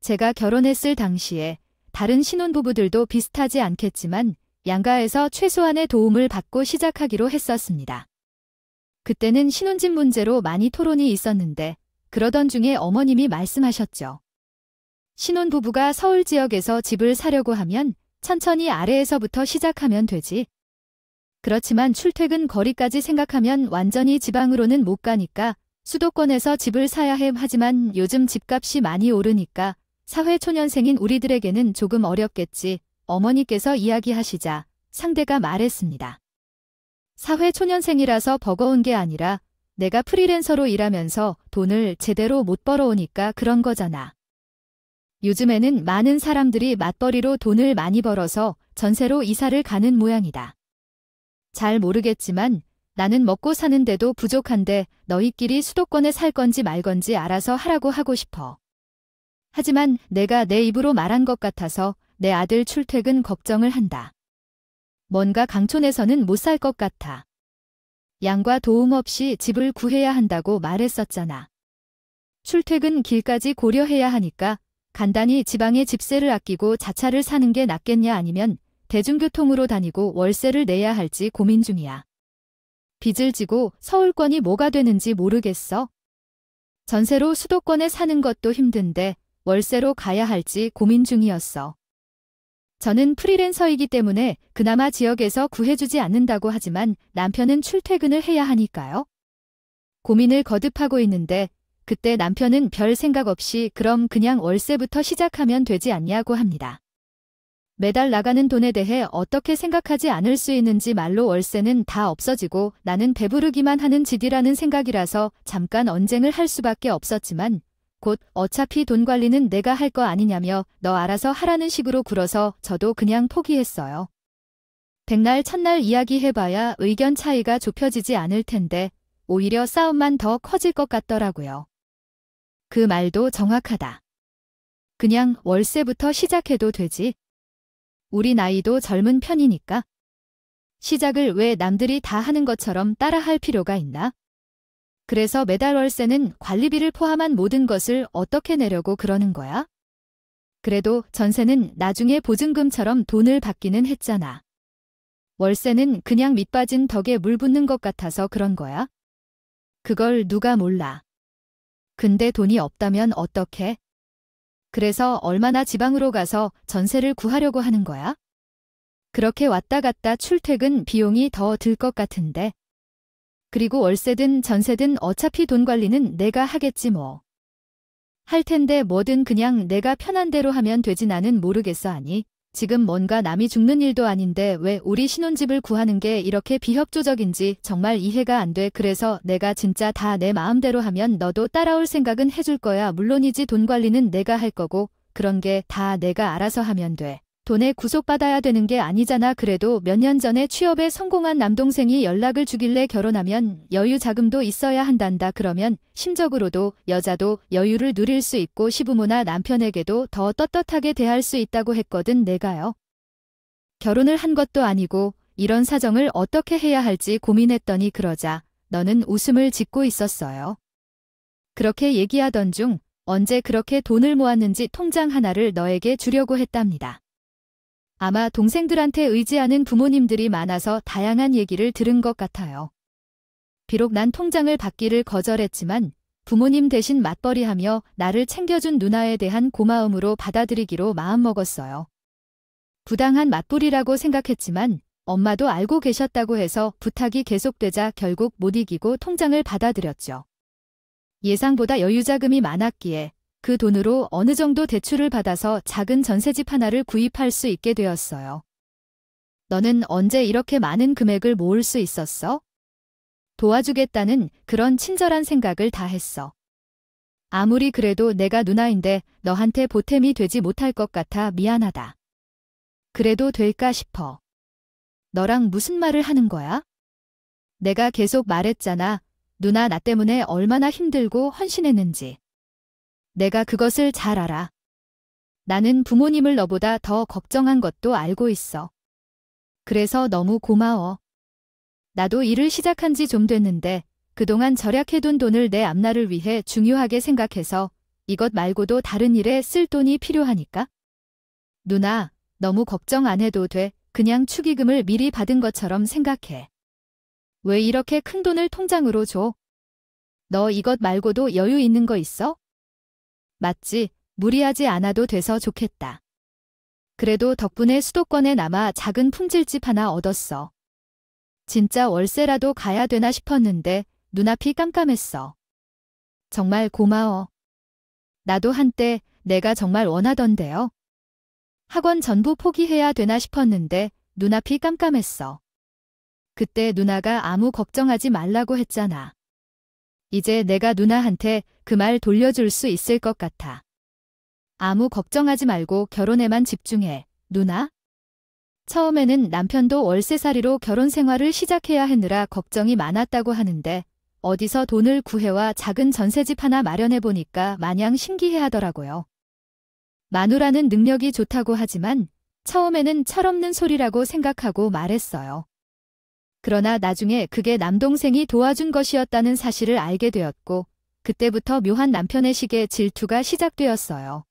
제가 결혼했을 당시에 다른 신혼부부들도 비슷하지 않겠지만 양가에서 최소한의 도움을 받고 시작하기로 했었습니다. 그때는 신혼집 문제로 많이 토론이 있었는데 그러던 중에 어머님이 말씀하셨죠. 신혼부부가 서울 지역에서 집을 사려고 하면 천천히 아래에서부터 시작하면 되지. 그렇지만 출퇴근 거리까지 생각하면 완전히 지방으로는 못 가니까 수도권에서 집을 사야 해. 하지만 요즘 집값이 많이 오르니까 사회초년생인 우리들에게는 조금 어렵겠지. 어머니께서 이야기하시자 상대가 말했습니다. 사회초년생이라서 버거운 게 아니라 내가 프리랜서로 일하면서 돈을 제대로 못 벌어오니까 그런 거잖아. 요즘에는 많은 사람들이 맞벌이로 돈을 많이 벌어서 전세로 이사를 가는 모양이다. 잘 모르겠지만 나는 먹고 사는데도 부족한데 너희끼리 수도권에 살 건지 말 건지 알아서 하라고 하고 싶어. 하지만 내가 내 입으로 말한 것 같아서 내 아들 출퇴근 걱정을 한다. 뭔가 강촌에서는 못 살 것 같아. 양과 도움 없이 집을 구해야 한다고 말했었잖아. 출퇴근 길까지 고려해야 하니까 간단히 지방에 집세를 아끼고 자차를 사는 게 낫겠냐 아니면 대중교통으로 다니고 월세를 내야 할지 고민 중이야. 빚을 지고 서울권이 뭐가 되는지 모르겠어. 전세로 수도권에 사는 것도 힘든데 월세로 가야 할지 고민 중이었어. 저는 프리랜서이기 때문에 그나마 지역에서 구해주지 않는다고 하지만 남편은 출퇴근을 해야 하니까요. 고민을 거듭하고 있는데 그때 남편은 별 생각 없이 그럼 그냥 월세부터 시작하면 되지 않냐고 합니다. 매달 나가는 돈에 대해 어떻게 생각하지 않을 수 있는지 말로 월세는 다 없어지고 나는 배부르기만 하는 짓이라는 생각이라서 잠깐 언쟁을 할 수밖에 없었지만 곧 어차피 돈 관리는 내가 할 거 아니냐며 너 알아서 하라는 식으로 굴어서 저도 그냥 포기했어요. 백날 첫날 이야기해봐야 의견 차이가 좁혀지지 않을 텐데 오히려 싸움만 더 커질 것 같더라고요. 그 말도 정확하다. 그냥 월세부터 시작해도 되지. 우리 나이도 젊은 편이니까. 시작을 왜 남들이 다 하는 것처럼 따라할 필요가 있나? 그래서 매달 월세는 관리비를 포함한 모든 것을 어떻게 내려고 그러는 거야? 그래도 전세는 나중에 보증금처럼 돈을 받기는 했잖아. 월세는 그냥 밑빠진 덕에 물 붓는 것 같아서 그런 거야? 그걸 누가 몰라. 근데 돈이 없다면 어떡해? 그래서 얼마나 지방으로 가서 전세를 구하려고 하는 거야? 그렇게 왔다 갔다 출퇴근 비용이 더 들 것 같은데. 그리고 월세든 전세든 어차피 돈 관리는 내가 하겠지 뭐. 할 텐데 뭐든 그냥 내가 편한 대로 하면 되지. 나는 모르겠어. 아니 지금 뭔가 남이 죽는 일도 아닌데 왜 우리 신혼집을 구하는 게 이렇게 비협조적인지 정말 이해가 안 돼. 그래서 내가 진짜 다 내 마음대로 하면 너도 따라올 생각은 해줄 거야. 물론이지. 돈 관리는 내가 할 거고 그런 게 다 내가 알아서 하면 돼. 돈에 구속받아야 되는 게 아니잖아. 그래도 몇 년 전에 취업에 성공한 남동생이 연락을 주길래 결혼하면 여유 자금도 있어야 한단다. 그러면 심적으로도 여자도 여유를 누릴 수 있고 시부모나 남편에게도 더 떳떳하게 대할 수 있다고 했거든. 내가요. 결혼을 한 것도 아니고 이런 사정을 어떻게 해야 할지 고민했더니 그러자 너는 웃음을 짓고 있었어요. 그렇게 얘기하던 중 언제 그렇게 돈을 모았는지 통장 하나를 너에게 주려고 했답니다. 아마 동생들한테 의지하는 부모님들이 많아서 다양한 얘기를 들은 것 같아요. 비록 난 통장을 받기를 거절했지만 부모님 대신 맞벌이하며 나를 챙겨준 누나에 대한 고마움으로 받아들이기로 마음먹었어요. 부당한 맞벌이라고 생각했지만 엄마도 알고 계셨다고 해서 부탁이 계속되자 결국 못 이기고 통장을 받아들였죠. 예상보다 여유자금이 많았기에 그 돈으로 어느 정도 대출을 받아서 작은 전셋집 하나를 구입할 수 있게 되었어요. 너는 언제 이렇게 많은 금액을 모을 수 있었어? 도와주겠다는 그런 친절한 생각을 다 했어. 아무리 그래도 내가 누나인데 너한테 보탬이 되지 못할 것 같아 미안하다. 그래도 될까 싶어. 너랑 무슨 말을 하는 거야? 내가 계속 말했잖아. 누나 나 때문에 얼마나 힘들고 헌신했는지. 내가 그것을 잘 알아. 나는 부모님을 너보다 더 걱정한 것도 알고 있어. 그래서 너무 고마워. 나도 일을 시작한 지 좀 됐는데 그동안 절약해둔 돈을 내 앞날을 위해 중요하게 생각해서 이것 말고도 다른 일에 쓸 돈이 필요하니까. 누나, 너무 걱정 안 해도 돼. 그냥 축의금을 미리 받은 것처럼 생각해. 왜 이렇게 큰 돈을 통장으로 줘? 너 이것 말고도 여유 있는 거 있어? 맞지? 무리하지 않아도 돼서 좋겠다. 그래도 덕분에 수도권에 남아 작은 품질집 하나 얻었어. 진짜 월세라도 가야 되나 싶었는데 눈앞이 깜깜했어. 정말 고마워. 나도 한때 내가 정말 원하던데요. 학원 전부 포기해야 되나 싶었는데 눈앞이 깜깜했어. 그때 누나가 아무 걱정하지 말라고 했잖아. 이제 내가 누나한테 그 말 돌려줄 수 있을 것 같아. 아무 걱정하지 말고 결혼에만 집중해, 누나. 처음에는 남편도 월세살이로 결혼 생활을 시작해야 했느라 걱정이 많았다고 하는데 어디서 돈을 구해와 작은 전셋집 하나 마련해보니까 마냥 신기해하더라고요. 마누라는 능력이 좋다고 하지만 처음에는 철없는 소리라고 생각하고 말했어요. 그러나 나중에 그게 남동생이 도와준 것이었다는 사실을 알게 되었고 그때부터 묘한 남편의 식에 질투가 시작되었어요.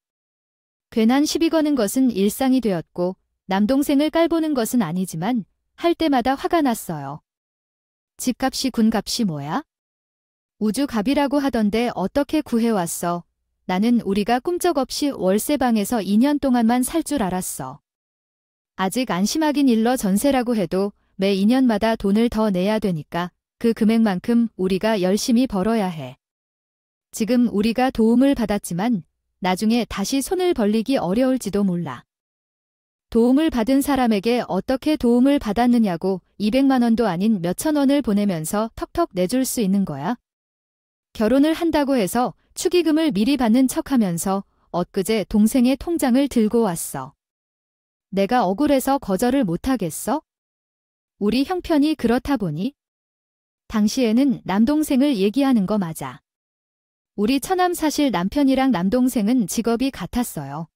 괜한 시비 거는 것은 일상이 되었고 남동생을 깔보는 것은 아니지만 할 때마다 화가 났어요. 집값이 군값이 뭐야? 우주갑이라고 하던데 어떻게 구해왔어? 나는 우리가 꿈쩍없이 월세방에서 2년 동안만 살 줄 알았어. 아직 안심하긴 일러 전세라고 해도 매 2년마다 돈을 더 내야 되니까 그 금액만큼 우리가 열심히 벌어야 해. 지금 우리가 도움을 받았지만 나중에 다시 손을 벌리기 어려울지도 몰라. 도움을 받은 사람에게 어떻게 도움을 받았느냐고 200만 원도 아닌 몇천 원을 보내면서 턱턱 내줄 수 있는 거야? 결혼을 한다고 해서 축의금을 미리 받는 척하면서 엊그제 동생의 통장을 들고 왔어. 내가 억울해서 거절을 못하겠어? 우리 형편이 그렇다 보니? 당시에는 남동생을 얘기하는 거 맞아. 우리 처남 사실 남편이랑 남동생은 직업이 같았어요.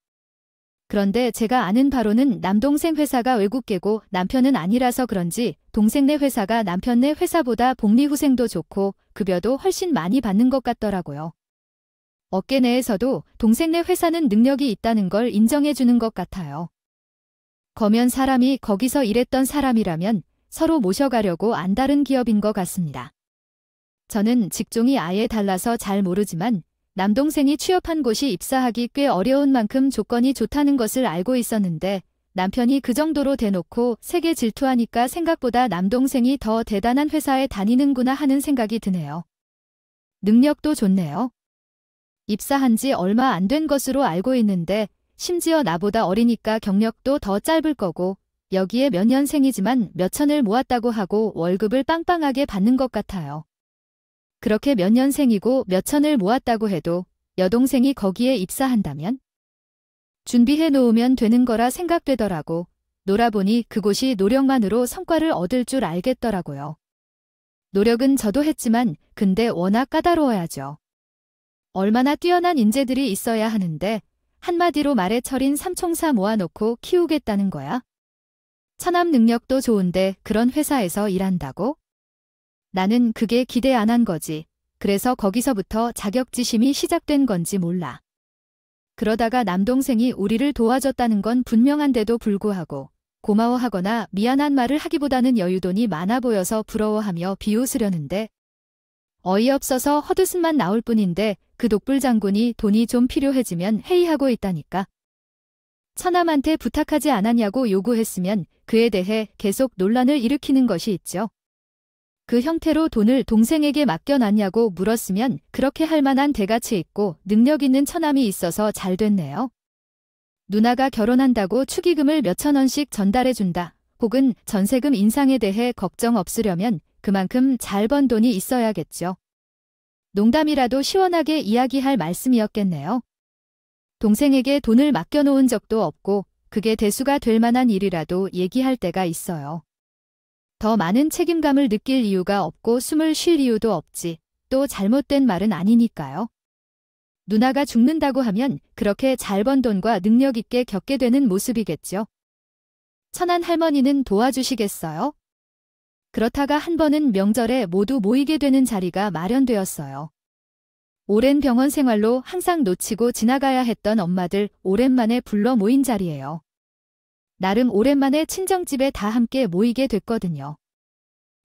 그런데 제가 아는 바로는 남동생 회사가 외국계고 남편은 아니라서 그런지 동생네 회사가 남편네 회사보다 복리후생도 좋고 급여도 훨씬 많이 받는 것 같더라고요. 업계 내에서도 동생네 회사는 능력이 있다는 걸 인정해주는 것 같아요. 거면 사람이 거기서 일했던 사람이라면 서로 모셔가려고 안다른 기업인 것 같습니다. 저는 직종이 아예 달라서 잘 모르지만 남동생이 취업한 곳이 입사하기 꽤 어려운 만큼 조건이 좋다는 것을 알고 있었는데 남편이 그 정도로 대놓고 세게 질투하니까 생각보다 남동생이 더 대단한 회사에 다니는구나 하는 생각이 드네요. 능력도 좋네요. 입사한 지 얼마 안 된 것으로 알고 있는데 심지어 나보다 어리니까 경력도 더 짧을 거고 여기에 몇 년생이지만 몇천을 모았다고 하고 월급을 빵빵하게 받는 것 같아요. 그렇게 몇 년생이고 몇천을 모았다고 해도 여동생이 거기에 입사한다면? 준비해 놓으면 되는 거라 생각되더라고. 놀아보니 그곳이 노력만으로 성과를 얻을 줄 알겠더라고요. 노력은 저도 했지만 근데 워낙 까다로워야죠. 얼마나 뛰어난 인재들이 있어야 하는데 한마디로 말해 철인 삼총사 모아놓고 키우겠다는 거야? 처남 능력도 좋은데 그런 회사에서 일한다고? 나는 그게 기대 안 한 거지. 그래서 거기서부터 자격지심이 시작된 건지 몰라. 그러다가 남동생이 우리를 도와줬다는 건 분명한데도 불구하고 고마워하거나 미안한 말을 하기보다는 여유돈이 많아 보여서 부러워하며 비웃으려는데 어이없어서 헛웃음만 나올 뿐인데 그 독불장군이 돈이 좀 필요해지면 회의하고 있다니까. 처남한테 부탁하지 않았냐고 요구했으면 그에 대해 계속 논란을 일으키는 것이 있죠. 그 형태로 돈을 동생에게 맡겨놨냐고 물었으면 그렇게 할 만한 대가치 있고 능력 있는 처남이 있어서 잘 됐네요. 누나가 결혼한다고 축의금을 몇천 원씩 전달해준다. 혹은 전세금 인상에 대해 걱정 없으려면 그만큼 잘 번 돈이 있어야겠죠. 농담이라도 시원하게 이야기할 말씀이었겠네요. 동생에게 돈을 맡겨놓은 적도 없고 그게 대수가 될 만한 일이라도 얘기할 때가 있어요. 더 많은 책임감을 느낄 이유가 없고 숨을 쉴 이유도 없지. 또 잘못된 말은 아니니까요. 누나가 죽는다고 하면 그렇게 잘 번 돈과 능력 있게 겪게 되는 모습이겠죠. 천안 할머니는 도와주시겠어요? 그렇다가 한 번은 명절에 모두 모이게 되는 자리가 마련되었어요. 오랜 병원 생활로 항상 놓치고 지나가야 했던 엄마들 오랜만에 불러 모인 자리예요. 나름 오랜만에 친정집에 다 함께 모이게 됐거든요.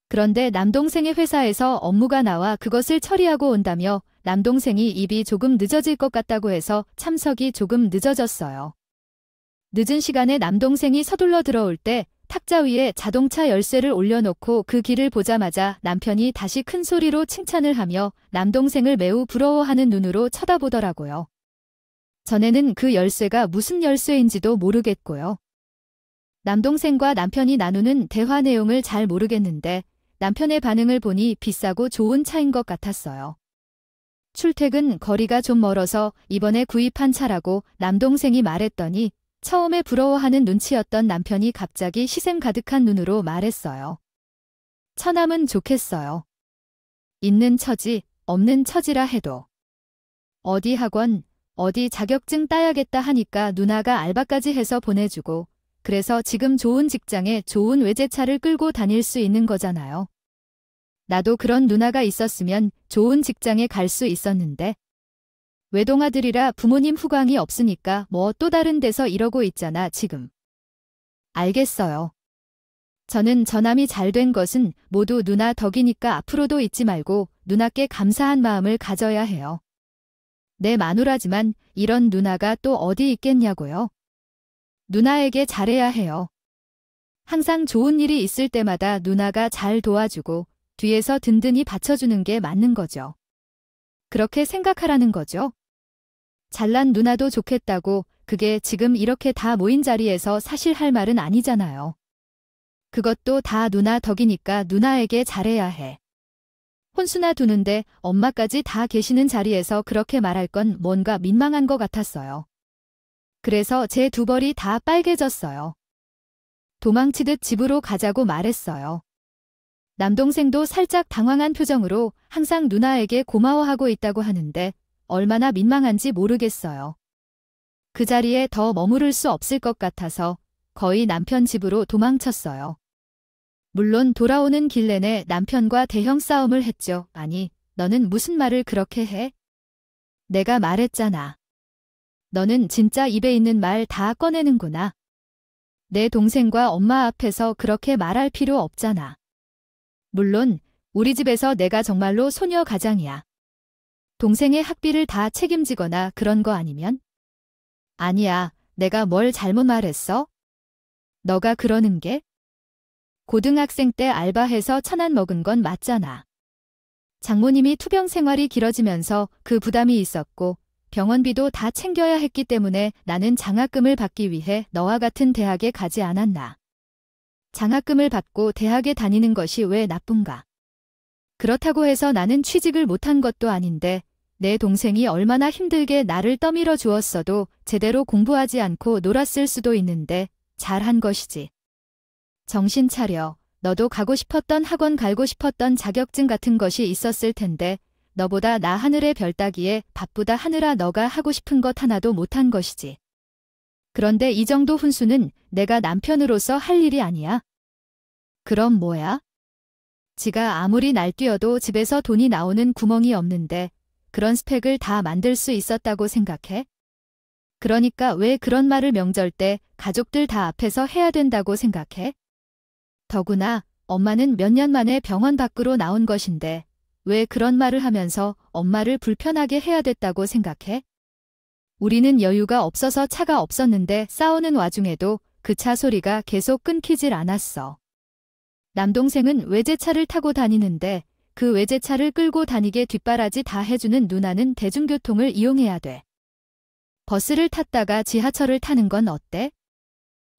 그런데 남동생의 회사에서 업무가 나와 그것을 처리하고 온다며 남동생이 입이 조금 늦어질 것 같다고 해서 참석이 조금 늦어졌어요. 늦은 시간에 남동생이 서둘러 들어올 때 탁자 위에 자동차 열쇠를 올려놓고 그 길을 보자마자 남편이 다시 큰 소리로 칭찬을 하며 남동생을 매우 부러워하는 눈으로 쳐다보더라고요. 전에는 그 열쇠가 무슨 열쇠인지도 모르겠고요. 남동생과 남편이 나누는 대화 내용을 잘 모르겠는데 남편의 반응을 보니 비싸고 좋은 차인 것 같았어요. 출퇴근 거리가 좀 멀어서 이번에 구입한 차라고 남동생이 말했더니 처음에 부러워하는 눈치였던 남편이 갑자기 희생 가득한 눈으로 말했어요. 처남은 좋겠어요. 있는 처지, 없는 처지라 해도. 어디 학원, 어디 자격증 따야겠다 하니까 누나가 알바까지 해서 보내주고 그래서 지금 좋은 직장에 좋은 외제차를 끌고 다닐 수 있는 거잖아요. 나도 그런 누나가 있었으면 좋은 직장에 갈 수 있었는데. 외동아들이라 부모님 후광이 없으니까 뭐 또 다른 데서 이러고 있잖아 지금. 알겠어요. 저는 저남이 잘 된 것은 모두 누나 덕이니까 앞으로도 잊지 말고 누나께 감사한 마음을 가져야 해요. 내 마누라지만 이런 누나가 또 어디 있겠냐고요. 누나에게 잘해야 해요. 항상 좋은 일이 있을 때마다 누나가 잘 도와주고 뒤에서 든든히 받쳐주는 게 맞는 거죠. 그렇게 생각하라는 거죠. 잘난 누나도 좋겠다고 그게 지금 이렇게 다 모인 자리에서 사실 할 말은 아니잖아요. 그것도 다 누나 덕이니까 누나에게 잘해야 해. 혼수나 두는데 엄마까지 다 계시는 자리에서 그렇게 말할 건 뭔가 민망한 것 같았어요. 그래서 제 두 벌이 다 빨개졌어요. 도망치듯 집으로 가자고 말했어요. 남동생도 살짝 당황한 표정으로 항상 누나에게 고마워하고 있다고 하는데 얼마나 민망한지 모르겠어요. 그 자리에 더 머무를 수 없을 것 같아서 거의 남편 집으로 도망쳤어요. 물론 돌아오는 길 내내 남편과 대형 싸움을 했죠. 아니, 너는 무슨 말을 그렇게 해? 내가 말했잖아. 너는 진짜 입에 있는 말 다 꺼내는구나. 내 동생과 엄마 앞에서 그렇게 말할 필요 없잖아. 물론 우리 집에서 내가 정말로 소녀 가장이야. 동생의 학비를 다 책임지거나 그런 거 아니면? 아니야, 내가 뭘 잘못 말했어? 너가 그러는 게? 고등학생 때 알바해서 1,000원 먹은 건 맞잖아. 장모님이 투병 생활이 길어지면서 그 부담이 있었고 병원비도 다 챙겨야 했기 때문에 나는 장학금을 받기 위해 너와 같은 대학에 가지 않았나. 장학금을 받고 대학에 다니는 것이 왜 나쁜가? 그렇다고 해서 나는 취직을 못한 것도 아닌데 내 동생이 얼마나 힘들게 나를 떠밀어 주었어도 제대로 공부하지 않고 놀았을 수도 있는데 잘한 것이지. 정신 차려. 너도 가고 싶었던 학원 갈고 싶었던 자격증 같은 것이 있었을 텐데 너보다 나 하늘의 별 따기에 바쁘다 하느라 너가 하고 싶은 것 하나도 못한 것이지. 그런데 이 정도 훈수는 내가 남편으로서 할 일이 아니야. 그럼 뭐야? 지가 아무리 날뛰어도 집에서 돈이 나오는 구멍이 없는데 그런 스펙을 다 만들 수 있었다고 생각해? 그러니까 왜 그런 말을 명절 때 가족들 다 앞에서 해야 된다고 생각해? 더구나 엄마는 몇 년 만에 병원 밖으로 나온 것인데 왜 그런 말을 하면서 엄마를 불편하게 해야 됐다고 생각해? 우리는 여유가 없어서 차가 없었는데 싸우는 와중에도 그 차 소리가 계속 끊기질 않았어. 남동생은 외제차를 타고 다니는데 그 외제차를 끌고 다니게 뒷바라지 다 해주는 누나는 대중교통을 이용해야 돼. 버스를 탔다가 지하철을 타는 건 어때?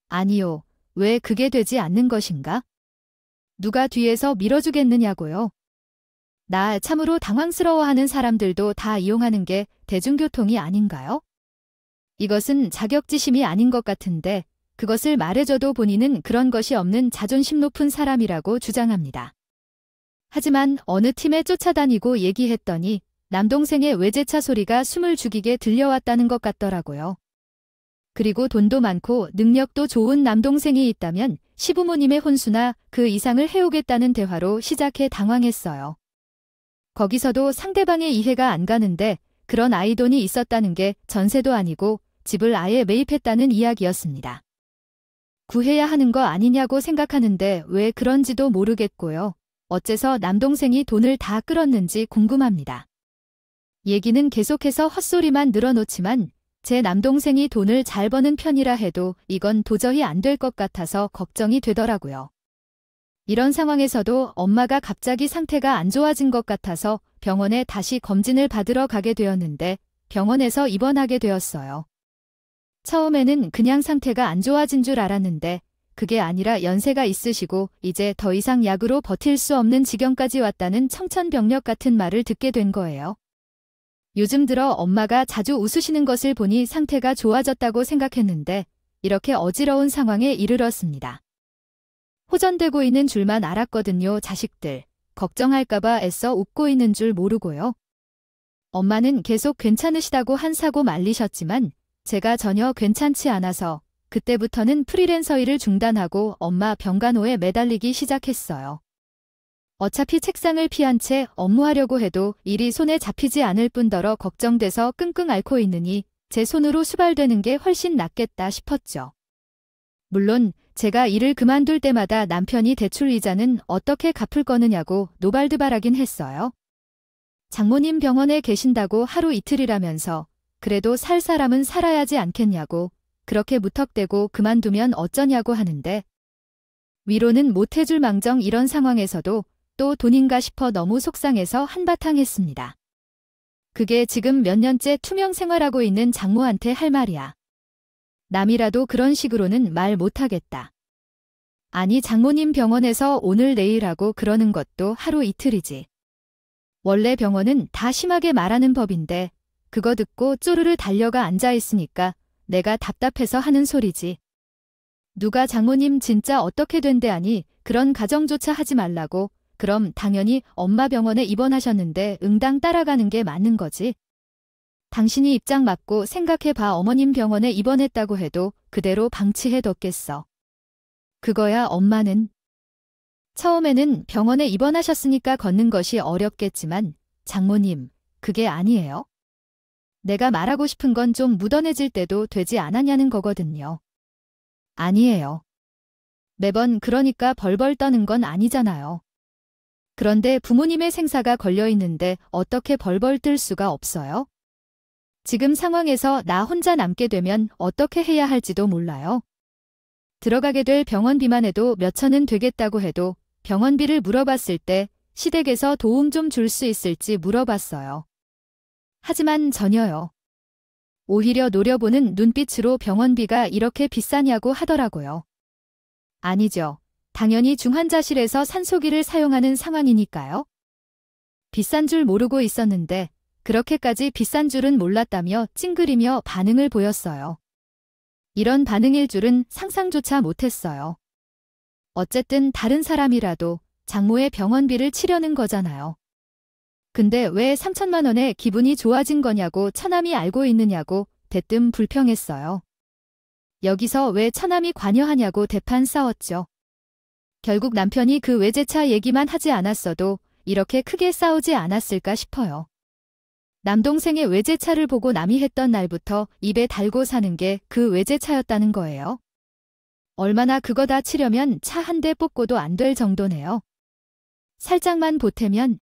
아니요. 왜 그게 되지 않는 것인가? 누가 뒤에서 밀어주겠느냐고요. 나 참으로 당황스러워하는 사람들도 다 이용하는 게 대중교통이 아닌가요? 이것은 자격지심이 아닌 것 같은데 그것을 말해줘도 본인은 그런 것이 없는 자존심 높은 사람이라고 주장합니다. 하지만 어느 팀에 쫓아다니고 얘기했더니 남동생의 외제차 소리가 숨을 죽이게 들려왔다는 것 같더라고요. 그리고 돈도 많고 능력도 좋은 남동생이 있다면 시부모님의 혼수나 그 이상을 해오겠다는 대화로 시작해 당황했어요. 거기서도 상대방의 이해가 안 가는데 그런 아이돈이 있었다는 게 전세도 아니고 집을 아예 매입했다는 이야기였습니다. 구해야 하는 거 아니냐고 생각하는데 왜 그런지도 모르겠고요. 어째서 남동생이 돈을 다 끌었는지 궁금합니다. 얘기는 계속해서 헛소리만 늘어놓지만 제 남동생이 돈을 잘 버는 편이라 해도 이건 도저히 안 될 것 같아서 걱정이 되더라고요. 이런 상황에서도 엄마가 갑자기 상태가 안 좋아진 것 같아서 병원에 다시 검진을 받으러 가게 되었는데 병원에서 입원하게 되었어요. 처음에는 그냥 상태가 안 좋아진 줄 알았는데 그게 아니라 연세가 있으시고 이제 더 이상 약으로 버틸 수 없는 지경까지 왔다는 청천벽력 같은 말을 듣게 된 거예요. 요즘 들어 엄마가 자주 웃으시는 것을 보니 상태가 좋아졌다고 생각했는데 이렇게 어지러운 상황에 이르렀습니다. 호전되고 있는 줄만 알았거든요. 자식들. 걱정할까봐 애써 웃고 있는 줄 모르고요. 엄마는 계속 괜찮으시다고 한사고 말리셨지만 제가 전혀 괜찮지 않아서 그때부터는 프리랜서 일을 중단하고 엄마 병간호에 매달리기 시작했어요. 어차피 책상을 피한 채 업무하려고 해도 일이 손에 잡히지 않을 뿐더러 걱정돼서 끙끙 앓고 있느니 제 손으로 수발되는 게 훨씬 낫겠다 싶었죠. 물론 제가 일을 그만둘 때마다 남편이 대출 이자는 어떻게 갚을 거느냐고 노발드발하긴 했어요. 장모님 병원에 계신다고 하루 이틀이라면서 그래도 살 사람은 살아야지 않겠냐고 그렇게 무턱대고 그만두면 어쩌냐고 하는데 위로는 못해줄 망정 이런 상황에서도 또 돈인가 싶어 너무 속상해서 한바탕 했습니다. 그게 지금 몇 년째 투명 생활하고 있는 장모한테 할 말이야. 남이라도 그런 식으로는 말 못하겠다. 아니 장모님 병원에서 오늘 내일 하고 그러는 것도 하루 이틀이지. 원래 병원은 다 심하게 말하는 법인데 그거 듣고 쪼르르 달려가 앉아있으니까 내가 답답해서 하는 소리지. 누가 장모님 진짜 어떻게 된대 하니 그런 가정조차 하지 말라고 그럼 당연히 엄마 병원에 입원하셨는데 응당 따라가는 게 맞는 거지. 당신이 입장 맞고 생각해봐 어머님 병원에 입원했다고 해도 그대로 방치해뒀겠어. 그거야 엄마는. 처음에는 병원에 입원하셨으니까 걷는 것이 어렵겠지만 장모님 그게 아니에요. 내가 말하고 싶은 건 좀 묻어내질 때도 되지 않았냐는 거거든요. 아니에요. 매번 그러니까 벌벌 떠는 건 아니잖아요. 그런데 부모님의 생사가 걸려있는데 어떻게 벌벌 뜰 수가 없어요? 지금 상황에서 나 혼자 남게 되면 어떻게 해야 할지도 몰라요. 들어가게 될 병원비만 해도 몇 천은 되겠다고 해도 병원비를 물어봤을 때 시댁에서 도움 좀 줄 수 있을지 물어봤어요. 하지만 전혀요. 오히려 노려보는 눈빛으로 병원비가 이렇게 비싸냐고 하더라고요. 아니죠. 당연히 중환자실에서 산소기를 사용하는 상황이니까요. 비싼 줄 모르고 있었는데 그렇게까지 비싼 줄은 몰랐다며 찡그리며 반응을 보였어요. 이런 반응일 줄은 상상조차 못했어요. 어쨌든 다른 사람이라도 장모의 병원비를 치려는 거잖아요. 근데 왜 3천만 원에 기분이 좋아진 거냐고 처남이 알고 있느냐고 대뜸 불평했어요. 여기서 왜 처남이 관여하냐고 대판 싸웠죠. 결국 남편이 그 외제차 얘기만 하지 않았어도 이렇게 크게 싸우지 않았을까 싶어요. 남동생의 외제차를 보고 남이 했던 날부터 입에 달고 사는 게 그 외제차였다는 거예요. 얼마나 그거 다 치려면 차 한 대 뽑고도 안 될 정도네요. 살짝만 보태면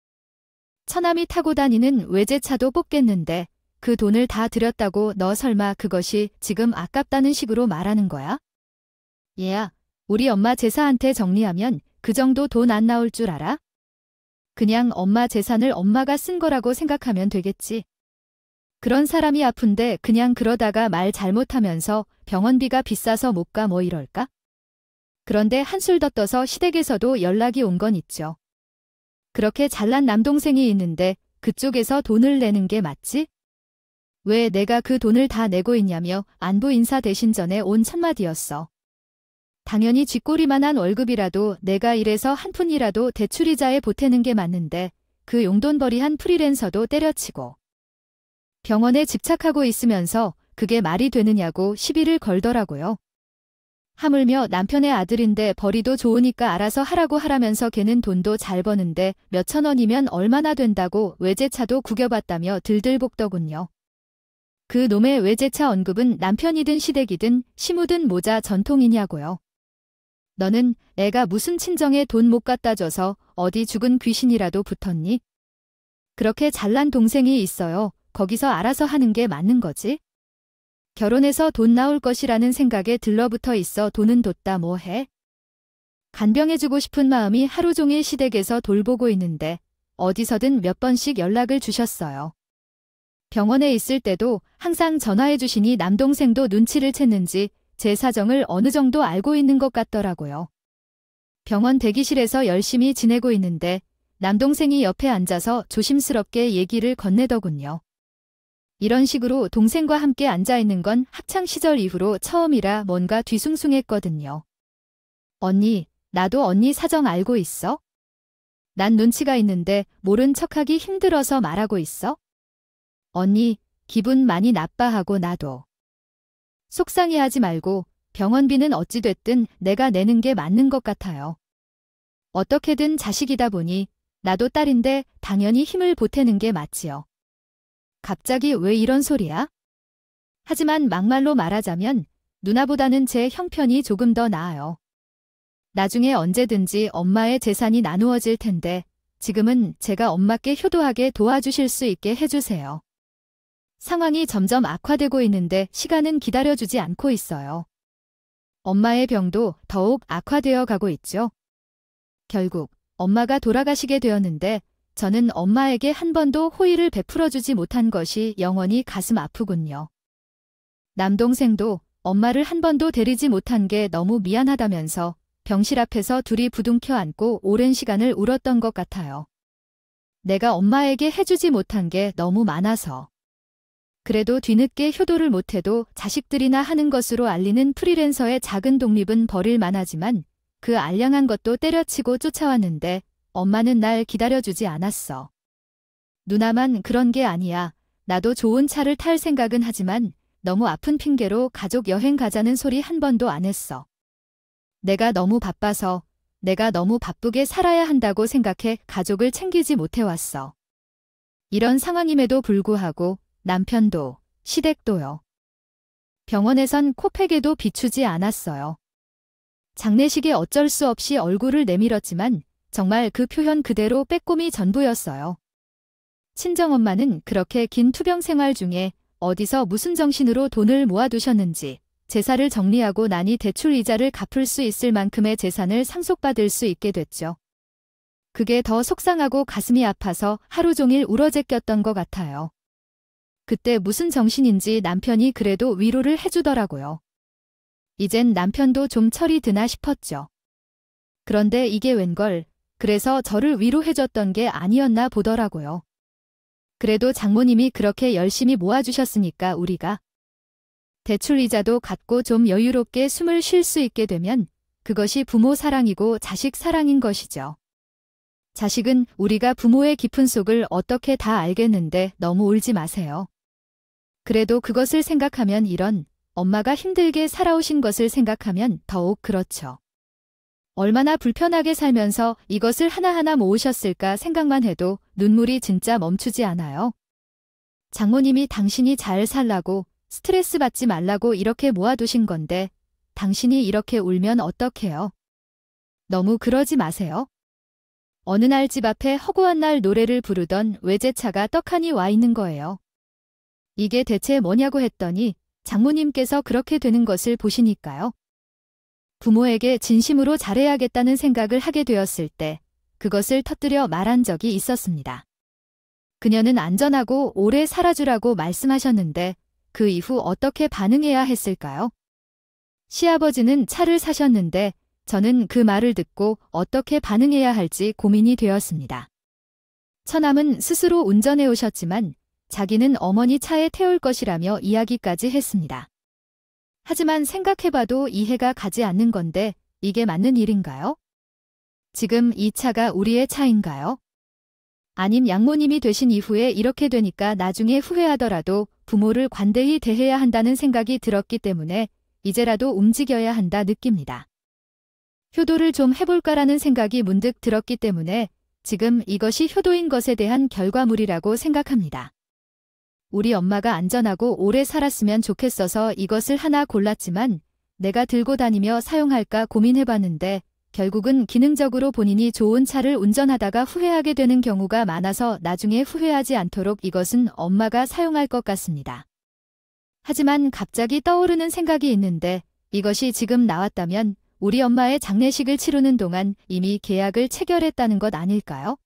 처남이 타고 다니는 외제차도 뽑겠는데 그 돈을 다 들였다고 너 설마 그것이 지금 아깝다는 식으로 말하는 거야? 얘야, 우리 엄마 제사한테 정리하면 그 정도 돈 안 나올 줄 알아? 그냥 엄마 재산을 엄마가 쓴 거라고 생각하면 되겠지. 그런 사람이 아픈데 그냥 그러다가 말 잘못하면서 병원비가 비싸서 못 가 뭐 이럴까? 그런데 한술 더 떠서 시댁에서도 연락이 온 건 있죠. 그렇게 잘난 남동생이 있는데 그쪽에서 돈을 내는 게 맞지? 왜 내가 그 돈을 다 내고 있냐며 안부 인사 대신 전에 온 첫마디였어. 당연히 쥐꼬리만한 월급이라도 내가 일해서 한 푼이라도 대출이자에 보태는 게 맞는데 그 용돈벌이한 프리랜서도 때려치고 병원에 집착하고 있으면서 그게 말이 되느냐고 시비를 걸더라고요. 하물며 남편의 아들인데 벌이도 좋으니까 알아서 하라고 하라면서 걔는 돈도 잘 버는데 몇천 원이면 얼마나 된다고 외제차도 구겨봤다며 들들 볶더군요. 그 놈의 외제차 언급은 남편이든 시댁이든 시무든 모자 전통이냐고요. 너는 애가 무슨 친정에 돈 못 갖다 줘서 어디 죽은 귀신이라도 붙었니? 그렇게 잘난 동생이 있어요. 거기서 알아서 하는 게 맞는 거지? 결혼해서 돈 나올 것이라는 생각에 들러붙어 있어 돈은 뒀다 뭐 해? 간병해주고 싶은 마음이 하루 종일 시댁에서 돌보고 있는데 어디서든 몇 번씩 연락을 주셨어요. 병원에 있을 때도 항상 전화해 주시니 남동생도 눈치를 챘는지 제 사정을 어느 정도 알고 있는 것 같더라고요. 병원 대기실에서 열심히 지내고 있는데 남동생이 옆에 앉아서 조심스럽게 얘기를 건네더군요. 이런 식으로 동생과 함께 앉아있는 건 학창시절 이후로 처음이라 뭔가 뒤숭숭했거든요. 언니, 나도 언니 사정 알고 있어? 난 눈치가 있는데 모른 척하기 힘들어서 말하고 있어? 언니, 기분 많이 나빠하고 나도. 속상해하지 말고 병원비는 어찌됐든 내가 내는 게 맞는 것 같아요. 어떻게든 자식이다 보니 나도 딸인데 당연히 힘을 보태는 게 맞지요. 갑자기 왜 이런 소리야? 하지만 막말로 말하자면 누나보다는 제 형편이 조금 더 나아요. 나중에 언제든지 엄마의 재산이 나누어질 텐데 지금은 제가 엄마께 효도하게 도와주실 수 있게 해주세요. 상황이 점점 악화되고 있는데 시간은 기다려주지 않고 있어요. 엄마의 병도 더욱 악화되어 가고 있죠. 결국 엄마가 돌아가시게 되었는데 저는 엄마에게 한 번도 호의를 베풀어주지 못한 것이 영원히 가슴 아프군요. 남동생도 엄마를 한 번도 데리지 못한 게 너무 미안하다면서 병실 앞에서 둘이 부둥켜 안고 오랜 시간을 울었던 것 같아요. 내가 엄마에게 해주지 못한 게 너무 많아서. 그래도 뒤늦게 효도를 못해도 자식들이나 하는 것으로 알리는 프리랜서의 작은 독립은 버릴 만하지만 그 알량한 것도 때려치고 쫓아왔는데 엄마는 날 기다려주지 않았어. 누나만 그런 게 아니야. 나도 좋은 차를 탈 생각은 하지만 너무 아픈 핑계로 가족 여행 가자는 소리 한 번도 안 했어. 내가 너무 바빠서 내가 너무 바쁘게 살아야 한다고 생각해 가족을 챙기지 못해왔어. 이런 상황임에도 불구하고 남편도 시댁도요. 병원에선 코팩에도 비추지 않았어요. 장례식에 어쩔 수 없이 얼굴을 내밀었지만 정말 그 표현 그대로 빼꼼히 전부였어요. 친정엄마는 그렇게 긴 투병 생활 중에 어디서 무슨 정신으로 돈을 모아두셨는지 제사를 정리하고 나니 대출 이자를 갚을 수 있을 만큼의 재산을 상속받을 수 있게 됐죠. 그게 더 속상하고 가슴이 아파서 하루 종일 울어제꼈던 것 같아요. 그때 무슨 정신인지 남편이 그래도 위로를 해주더라고요. 이젠 남편도 좀 철이 드나 싶었죠. 그런데 이게 웬걸, 그래서 저를 위로해줬던 게 아니었나 보더라고요. 그래도 장모님이 그렇게 열심히 모아주셨으니까 우리가 대출 이자도 갚고 좀 여유롭게 숨을 쉴 수 있게 되면 그것이 부모 사랑이고 자식 사랑인 것이죠. 자식은 우리가 부모의 깊은 속을 어떻게 다 알겠는데 너무 울지 마세요. 그래도 그것을 생각하면 이런 엄마가 힘들게 살아오신 것을 생각하면 더욱 그렇죠. 얼마나 불편하게 살면서 이것을 하나하나 모으셨을까 생각만 해도 눈물이 진짜 멈추지 않아요. 장모님이 당신이 잘 살라고 스트레스 받지 말라고 이렇게 모아두신 건데 당신이 이렇게 울면 어떡해요? 너무 그러지 마세요. 어느 날 집 앞에 허구한 날 노래를 부르던 외제차가 떡하니 와 있는 거예요. 이게 대체 뭐냐고 했더니 장모님께서 그렇게 되는 것을 보시니까요. 부모에게 진심으로 잘해야겠다는 생각을 하게 되었을 때 그것을 터뜨려 말한 적이 있었습니다. 그녀는 안전하고 오래 살아주라고 말씀하셨는데 그 이후 어떻게 반응해야 했을까요? 시아버지는 차를 사셨는데 저는 그 말을 듣고 어떻게 반응해야 할지 고민이 되었습니다. 처남은 스스로 운전해 오셨지만 자기는 어머니 차에 태울 것이라며 이야기까지 했습니다. 하지만 생각해봐도 이해가 가지 않는 건데 이게 맞는 일인가요? 지금 이 차가 우리의 차인가요? 아님 양모님이 되신 이후에 이렇게 되니까 나중에 후회하더라도 부모를 관대히 대해야 한다는 생각이 들었기 때문에 이제라도 움직여야 한다 느낍니다. 효도를 좀 해볼까라는 생각이 문득 들었기 때문에 지금 이것이 효도인 것에 대한 결과물이라고 생각합니다. 우리 엄마가 안전하고 오래 살았으면 좋겠어서 이것을 하나 골랐지만 내가 들고 다니며 사용할까 고민해봤는데 결국은 기능적으로 본인이 좋은 차를 운전하다가 후회하게 되는 경우가 많아서 나중에 후회하지 않도록 이것은 엄마가 사용할 것 같습니다. 하지만 갑자기 떠오르는 생각이 있는데 이것이 지금 나왔다면 우리 엄마의 장례식을 치르는 동안 이미 계약을 체결했다는 것 아닐까요?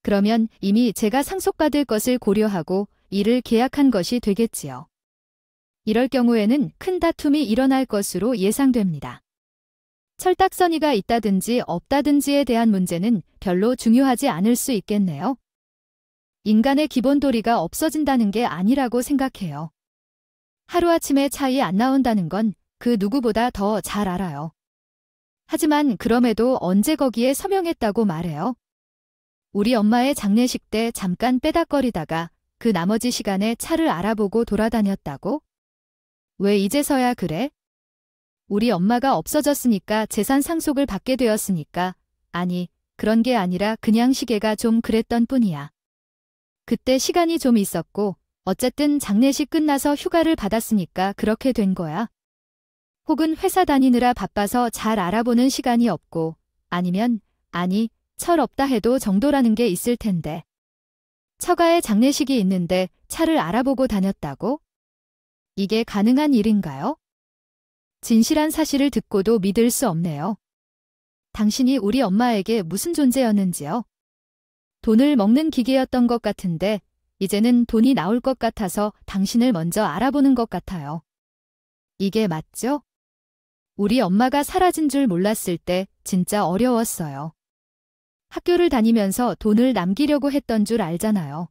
그러면 이미 제가 상속받을 것을 고려하고 이를 계약한 것이 되겠지요. 이럴 경우에는 큰 다툼이 일어날 것으로 예상됩니다. 철딱서니가 있다든지 없다든지에 대한 문제는 별로 중요하지 않을 수 있겠네요. 인간의 기본 도리가 없어진다는 게 아니라고 생각해요. 하루아침에 차이 안 나온다는 건 그 누구보다 더 잘 알아요. 하지만 그럼에도 언제 거기에 서명했다고 말해요. 우리 엄마의 장례식 때 잠깐 빼닥거리다가 그 나머지 시간에 차를 알아보고 돌아다녔다고? 왜 이제서야 그래? 우리 엄마가 없어졌으니까 재산 상속을 받게 되었으니까. 아니, 그런 게 아니라 그냥 시계가 좀 그랬던 뿐이야. 그때 시간이 좀 있었고 어쨌든 장례식 끝나서 휴가를 받았으니까 그렇게 된 거야. 혹은 회사 다니느라 바빠서 잘 알아보는 시간이 없고 아니면 철 없다 해도 정도라는 게 있을 텐데. 처가에 장례식이 있는데 차를 알아보고 다녔다고? 이게 가능한 일인가요? 진실한 사실을 듣고도 믿을 수 없네요. 당신이 우리 엄마에게 무슨 존재였는지요? 돈을 먹는 기계였던 것 같은데 이제는 돈이 나올 것 같아서 당신을 먼저 알아보는 것 같아요. 이게 맞죠? 우리 엄마가 사라진 줄 몰랐을 때 진짜 어려웠어요. 학교를 다니면서 돈을 남기려고 했던 줄 알잖아요.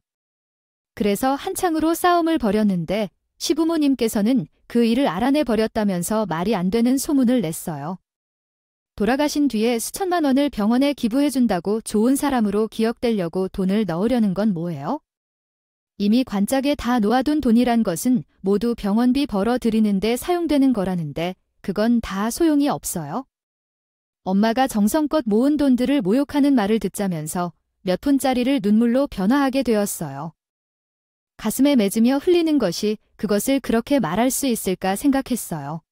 그래서 한창으로 싸움을 벌였는데 시부모님께서는 그 일을 알아내 버렸다면서 말이 안 되는 소문을 냈어요. 돌아가신 뒤에 수천만 원을 병원에 기부해준다고 좋은 사람으로 기억되려고 돈을 넣으려는 건 뭐예요? 이미 관짝에 다 놓아둔 돈이란 것은 모두 병원비 벌어들이는데 사용되는 거라는데 그건 다 소용이 없어요. 엄마가 정성껏 모은 돈들을 모욕하는 말을 듣자면서 몇 푼짜리를 눈물로 변화하게 되었어요. 가슴에 맺으며 흘리는 것이 그것을 그렇게 말할 수 있을까 생각했어요.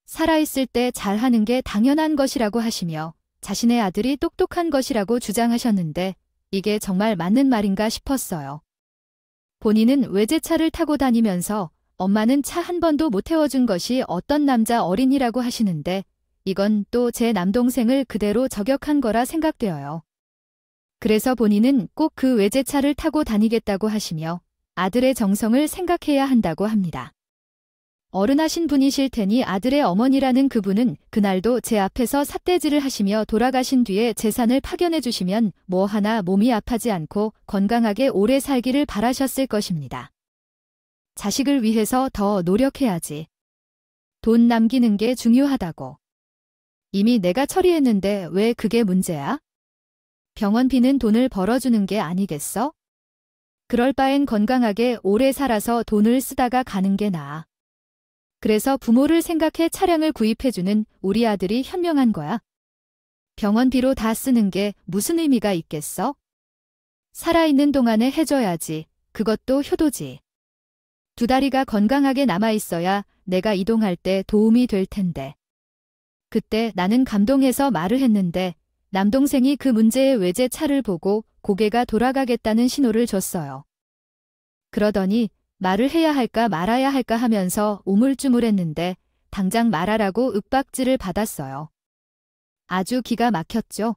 살아있을 때 잘하는 게 당연한 것이라고 하시며 자신의 아들이 똑똑한 것이라고 주장하셨는데 이게 정말 맞는 말인가 싶었어요. 본인은 외제차를 타고 다니면서 엄마는 차 한 번도 못 태워준 것이 어떤 남자 어린이라고 하시는데 이건 또 제 남동생을 그대로 저격한 거라 생각되어요. 그래서 본인은 꼭 그 외제차를 타고 다니겠다고 하시며 아들의 정성을 생각해야 한다고 합니다. 어른하신 분이실 테니 아들의 어머니라는 그분은 그날도 제 앞에서 삿대질을 하시며 돌아가신 뒤에 재산을 파견해 주시면 뭐 하나 몸이 아파지 않고 건강하게 오래 살기를 바라셨을 것입니다. 자식을 위해서 더 노력해야지. 돈 남기는 게 중요하다고. 이미 내가 처리했는데 왜 그게 문제야? 병원비는 돈을 벌어주는 게 아니겠어? 그럴 바엔 건강하게 오래 살아서 돈을 쓰다가 가는 게 나아. 그래서 부모를 생각해 차량을 구입해주는 우리 아들이 현명한 거야. 병원비로 다 쓰는 게 무슨 의미가 있겠어? 살아있는 동안에 해줘야지. 그것도 효도지. 두 다리가 건강하게 남아있어야 내가 이동할 때 도움이 될 텐데. 그때 나는 감동해서 말을 했는데 남동생이 그 문제의 외제차를 보고 고개가 돌아가겠다는 신호를 줬어요. 그러더니 말을 해야 할까 말아야 할까 하면서 우물쭈물했는데 당장 말하라고 윽박질을 받았어요. 아주 기가 막혔죠.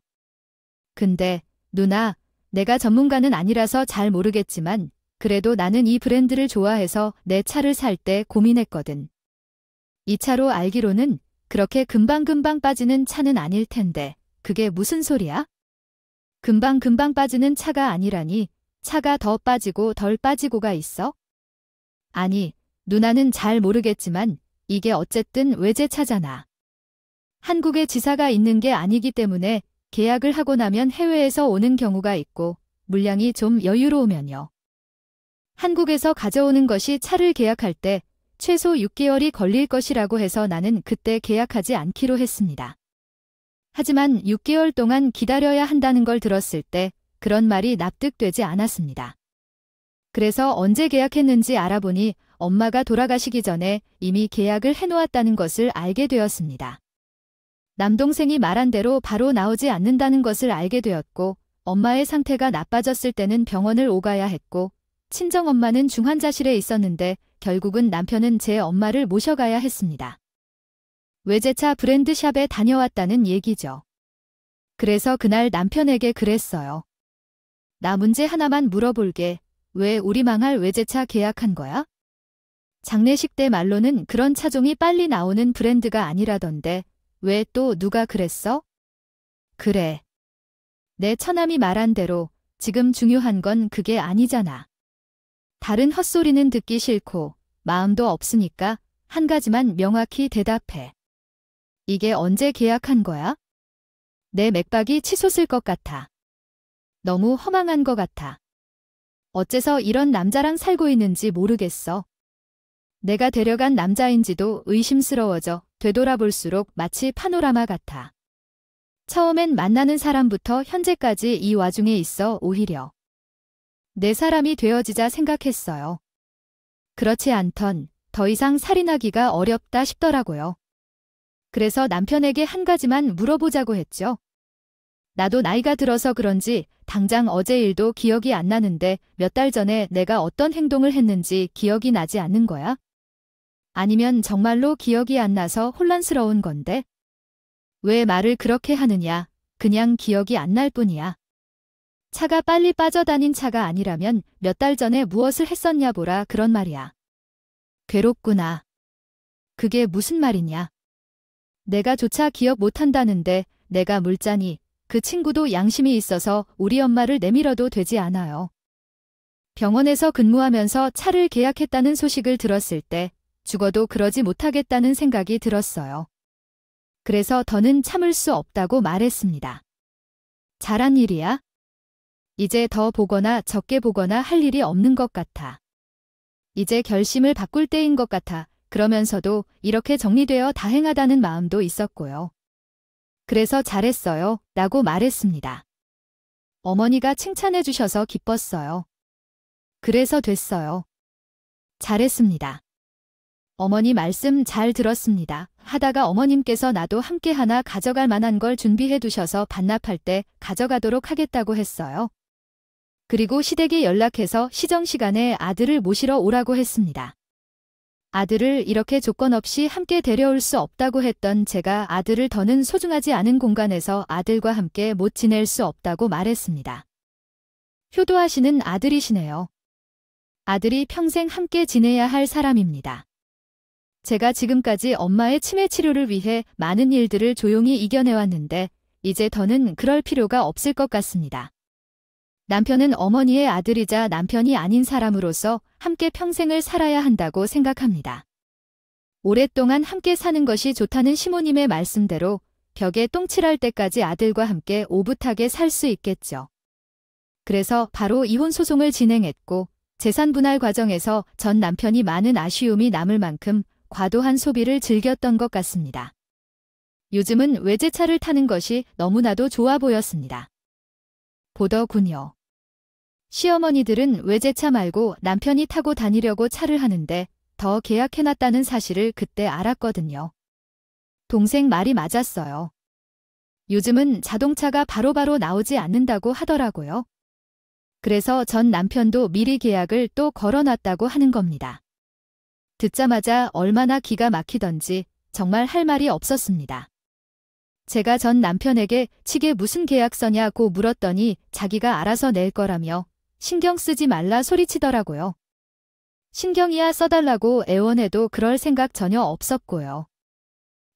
근데 누나, 내가 전문가는 아니라서 잘 모르겠지만 그래도 나는 이 브랜드를 좋아해서 내 차를 살 때 고민했거든. 이 차로 알기로는 그렇게 금방금방 빠지는 차는 아닐 텐데 그게 무슨 소리야? 금방금방 빠지는 차가 아니라니 차가 더 빠지고 덜 빠지고가 있어? 아니, 누나는 잘 모르겠지만 이게 어쨌든 외제차잖아. 한국에 지사가 있는 게 아니기 때문에 계약을 하고 나면 해외에서 오는 경우가 있고 물량이 좀 여유로우면요. 한국에서 가져오는 것이 차를 계약할 때 최소 6개월이 걸릴 것이라고 해서 나는 그때 계약하지 않기로 했습니다. 하지만 6개월 동안 기다려야 한다는 걸 들었을 때 그런 말이 납득되지 않았습니다. 그래서 언제 계약했는지 알아보니 엄마가 돌아가시기 전에 이미 계약을 해놓았다는 것을 알게 되었습니다. 남동생이 말한 대로 바로 나오지 않는다는 것을 알게 되었고, 엄마의 상태가 나빠졌을 때는 병원을 오가야 했고, 친정엄마는 중환자실에 있었는데 결국은 남편은 제 엄마를 모셔가야 했습니다. 외제차 브랜드샵에 다녀왔다는 얘기죠. 그래서 그날 남편에게 그랬어요. 나 문제 하나만 물어볼게. 왜 우리 망할 외제차 계약한 거야? 장례식 때 말로는 그런 차종이 빨리 나오는 브랜드가 아니라던데 왜 또 누가 그랬어? 그래. 내 처남이 말한 대로 지금 중요한 건 그게 아니잖아. 다른 헛소리는 듣기 싫고 마음도 없으니까 한 가지만 명확히 대답해. 이게 언제 계약한 거야? 내 맥박이 치솟을 것 같아. 너무 허망한 것 같아. 어째서 이런 남자랑 살고 있는지 모르겠어. 내가 데려간 남자인지도 의심스러워져 되돌아볼수록 마치 파노라마 같아. 처음엔 만나는 사람부터 현재까지 이 와중에 있어 오히려 내 사람이 되어지자 생각했어요. 그렇지 않던 더 이상 살인하기가 어렵다 싶더라고요. 그래서 남편에게 한 가지만 물어보자고 했죠. 나도 나이가 들어서 그런지 당장 어제 일도 기억이 안 나는데 몇 달 전에 내가 어떤 행동을 했는지 기억이 나지 않는 거야? 아니면 정말로 기억이 안 나서 혼란스러운 건데? 왜 말을 그렇게 하느냐? 그냥 기억이 안 날 뿐이야. 차가 빨리 빠져다닌 차가 아니라면 몇 달 전에 무엇을 했었냐 보라 그런 말이야. 괴롭구나. 그게 무슨 말이냐? 내가 조차 기억 못한다는데 내가 물자니 그 친구도 양심이 있어서 우리 엄마를 내밀어도 되지 않아요. 병원에서 근무하면서 차를 계약했다는 소식을 들었을 때 죽어도 그러지 못하겠다는 생각이 들었어요. 그래서 더는 참을 수 없다고 말했습니다. 잘한 일이야? 이제 더 보거나 적게 보거나 할 일이 없는 것 같아. 이제 결심을 바꿀 때인 것 같아. 그러면서도 이렇게 정리되어 다행하다는 마음도 있었고요. 그래서 잘했어요 라고 말했습니다. 어머니가 칭찬해 주셔서 기뻤어요. 그래서 됐어요. 잘했습니다. 어머니 말씀 잘 들었습니다. 하다가 어머님께서 나도 함께 하나 가져갈 만한 걸 준비해 두셔서 반납할 때 가져가도록 하겠다고 했어요. 그리고 시댁에 연락해서 시정 시간에 아들을 모시러 오라고 했습니다. 아들을 이렇게 조건 없이 함께 데려올 수 없다고 했던 제가 아들을 더는 소중하지 않은 공간에서 아들과 함께 못 지낼 수 없다고 말했습니다. 효도하시는 아들이시네요. 아들이 평생 함께 지내야 할 사람입니다. 제가 지금까지 엄마의 치매 치료를 위해 많은 일들을 조용히 이겨내왔는데 이제 더는 그럴 필요가 없을 것 같습니다. 남편은 어머니의 아들이자 남편이 아닌 사람으로서 함께 평생을 살아야 한다고 생각합니다. 오랫동안 함께 사는 것이 좋다는 시모님의 말씀대로 벽에 똥칠할 때까지 아들과 함께 오붓하게 살 수 있겠죠. 그래서 바로 이혼 소송을 진행했고 재산 분할 과정에서 전 남편이 많은 아쉬움이 남을 만큼 과도한 소비를 즐겼던 것 같습니다. 요즘은 외제차를 타는 것이 너무나도 좋아 보였습니다. 보더군요. 시어머니들은 외제차 말고 남편이 타고 다니려고 차를 하는데 더 계약해놨다는 사실을 그때 알았거든요. 동생 말이 맞았어요. 요즘은 자동차가 바로바로 나오지 않는다고 하더라고요. 그래서 전 남편도 미리 계약을 또 걸어놨다고 하는 겁니다. 듣자마자 얼마나 기가 막히던지 정말 할 말이 없었습니다. 제가 전 남편에게 치게 무슨 계약서냐고 물었더니 자기가 알아서 낼 거라며 신경 쓰지 말라 소리치더라고요. 신경이야 써달라고 애원해도 그럴 생각 전혀 없었고요.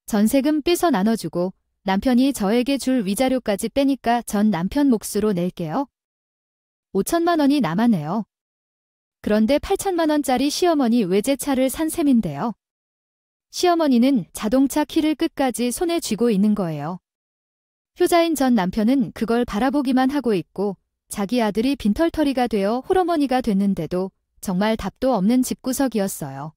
전세금 삐서 나눠주고 남편이 저에게 줄 위자료까지 빼니까 전 남편 몫으로 낼게요. 5천만 원이 남았네요. 그런데 8천만 원짜리 시어머니 외제차를 산 셈인데요. 시어머니는 자동차 키를 끝까지 손에 쥐고 있는 거예요. 효자인 전 남편은 그걸 바라보기만 하고 있고 자기 아들이 빈털터리가 되어 홀어머니가 됐는데도 정말 답도 없는 집구석이었어요.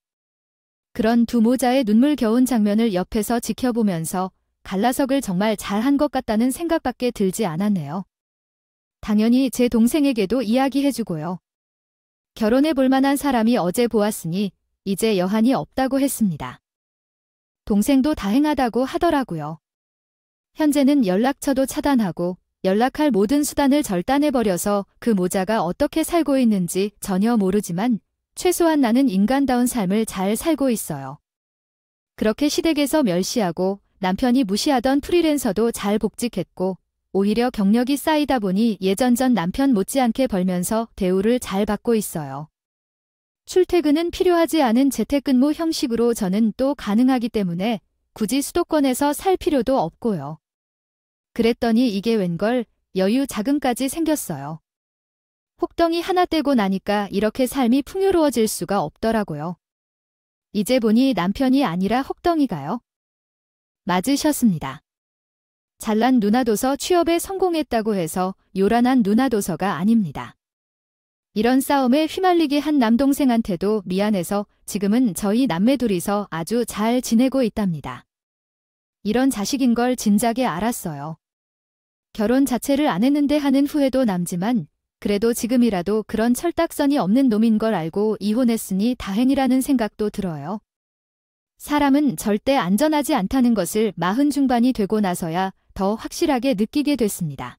그런 두 모자의 눈물겨운 장면을 옆에서 지켜보면서 갈라석을 정말 잘한 것 같다는 생각밖에 들지 않았네요. 당연히 제 동생에게도 이야기해주고요. 결혼해 볼 만한 사람이 어제 보았으니 이제 여한이 없다고 했습니다. 동생도 다행하다고 하더라고요. 현재는 연락처도 차단하고 연락할 모든 수단을 절단해버려서 그 모자가 어떻게 살고 있는지 전혀 모르지만 최소한 나는 인간다운 삶을 잘 살고 있어요. 그렇게 시댁에서 멸시하고 남편이 무시하던 프리랜서도 잘 복직했고 오히려 경력이 쌓이다 보니 예전 전 남편 못지않게 벌면서 대우를 잘 받고 있어요. 출퇴근은 필요하지 않은 재택근무 형식으로 저는 또 가능하기 때문에 굳이 수도권에서 살 필요도 없고요. 그랬더니 이게 웬걸 여유 자금까지 생겼어요. 혹덩이 하나 떼고 나니까 이렇게 삶이 풍요로워질 수가 없더라고요. 이제 보니 남편이 아니라 혹덩이가요. 맞으셨습니다. 잘난 누나도서 취업에 성공했다고 해서 요란한 누나도서가 아닙니다. 이런 싸움에 휘말리게 한 남동생한테도 미안해서 지금은 저희 남매 둘이서 아주 잘 지내고 있답니다. 이런 자식인 걸 진작에 알았어요. 결혼 자체를 안 했는데 하는 후회도 남지만 그래도 지금이라도 그런 철딱선이 없는 놈인 걸 알고 이혼했으니 다행이라는 생각도 들어요. 사람은 절대 안전하지 않다는 것을 40 중반이 되고 나서야 더 확실하게 느끼게 됐습니다.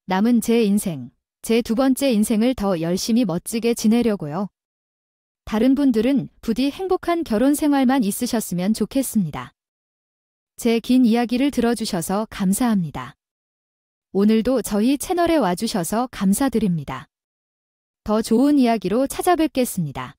남은 제 인생, 제 두 번째 인생을 더 열심히 멋지게 지내려고요. 다른 분들은 부디 행복한 결혼 생활만 있으셨으면 좋겠습니다. 제 긴 이야기를 들어주셔서 감사합니다. 오늘도 저희 채널에 와주셔서 감사드립니다. 더 좋은 이야기로 찾아뵙겠습니다.